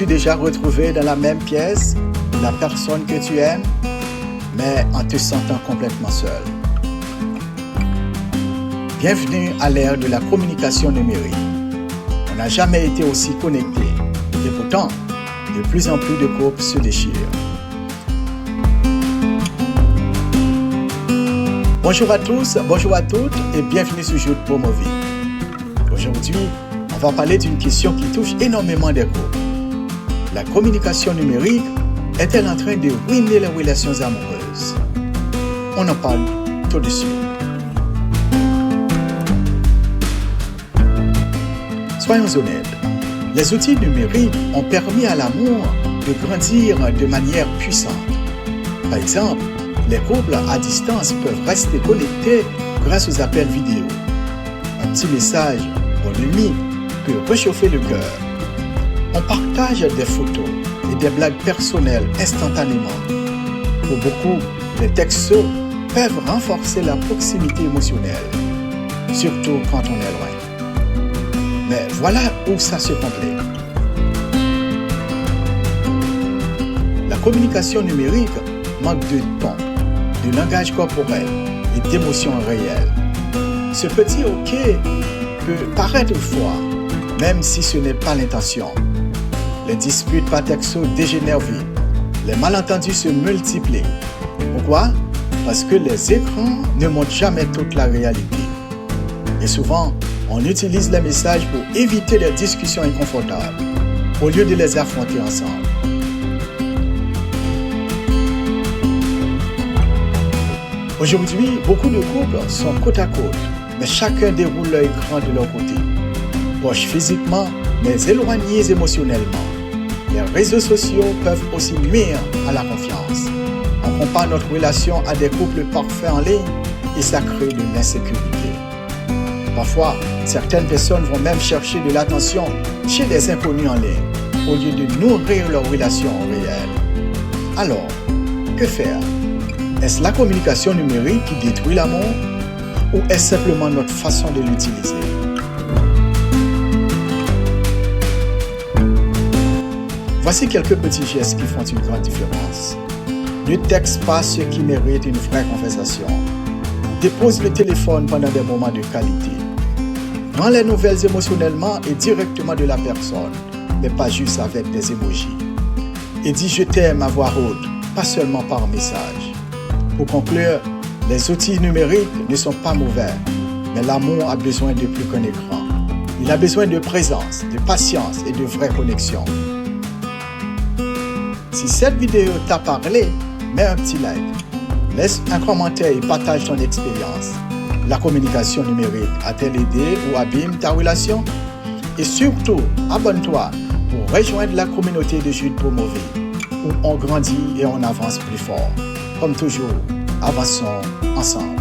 T'es-tu déjà retrouvé dans la même pièce, la personne que tu aimes, mais en te sentant complètement seul? Bienvenue à l'ère de la communication numérique. On n'a jamais été aussi connectés et pourtant, de plus en plus de couples se déchirent. Bonjour à tous, bonjour à toutes et bienvenue sur Jude pour Movie. Aujourd'hui, on va parler d'une question qui touche énormément des couples. La communication numérique est-elle en train de ruiner les relations amoureuses? On en parle tout de suite. Soyons honnêtes, les outils numériques ont permis à l'amour de grandir de manière puissante. Par exemple, les couples à distance peuvent rester connectés grâce aux appels vidéo. Un petit message, bonne nuit, peut réchauffer le cœur. On partage des photos et des blagues personnelles instantanément. Pour beaucoup, les textos peuvent renforcer la proximité émotionnelle, surtout quand on est loin. Mais voilà où ça se complique. La communication numérique manque de ton, de langage corporel et d'émotions réelles. Ce petit OK peut paraître froid, même si ce n'est pas l'intention. Les disputes par texto dégénèrent vite. Les malentendus se multiplient. Pourquoi? Parce que les écrans ne montrent jamais toute la réalité. Et souvent, on utilise les messages pour éviter des discussions inconfortables, au lieu de les affronter ensemble. Aujourd'hui, beaucoup de couples sont côte à côte, mais chacun déroule leur écran de leur côté. Proches physiquement, mais éloignés émotionnellement. Les réseaux sociaux peuvent aussi nuire à la confiance. On compare notre relation à des couples parfaits en ligne et ça crée de l'insécurité. Parfois, certaines personnes vont même chercher de l'attention chez des inconnus en ligne, au lieu de nourrir leur relation réelle. Alors, que faire? Est-ce la communication numérique qui détruit l'amour ou est-ce simplement notre façon de l'utiliser? Voici quelques petits gestes qui font une grande différence. Ne texte pas ce qui mérite une vraie conversation. Dépose le téléphone pendant des moments de qualité. Prends les nouvelles émotionnellement et directement de la personne, mais pas juste avec des emojis. Et dis je t'aime à voix haute, pas seulement par message. Pour conclure, les outils numériques ne sont pas mauvais, mais l'amour a besoin de plus qu'un écran. Il a besoin de présence, de patience et de vraies connexions. Si cette vidéo t'a parlé, mets un petit like. Laisse un commentaire et partage ton expérience. La communication numérique a-t-elle aidé ou abîme ta relation? Et surtout, abonne-toi pour rejoindre la communauté de Jude pour Movie, où on grandit et on avance plus fort. Comme toujours, avançons ensemble.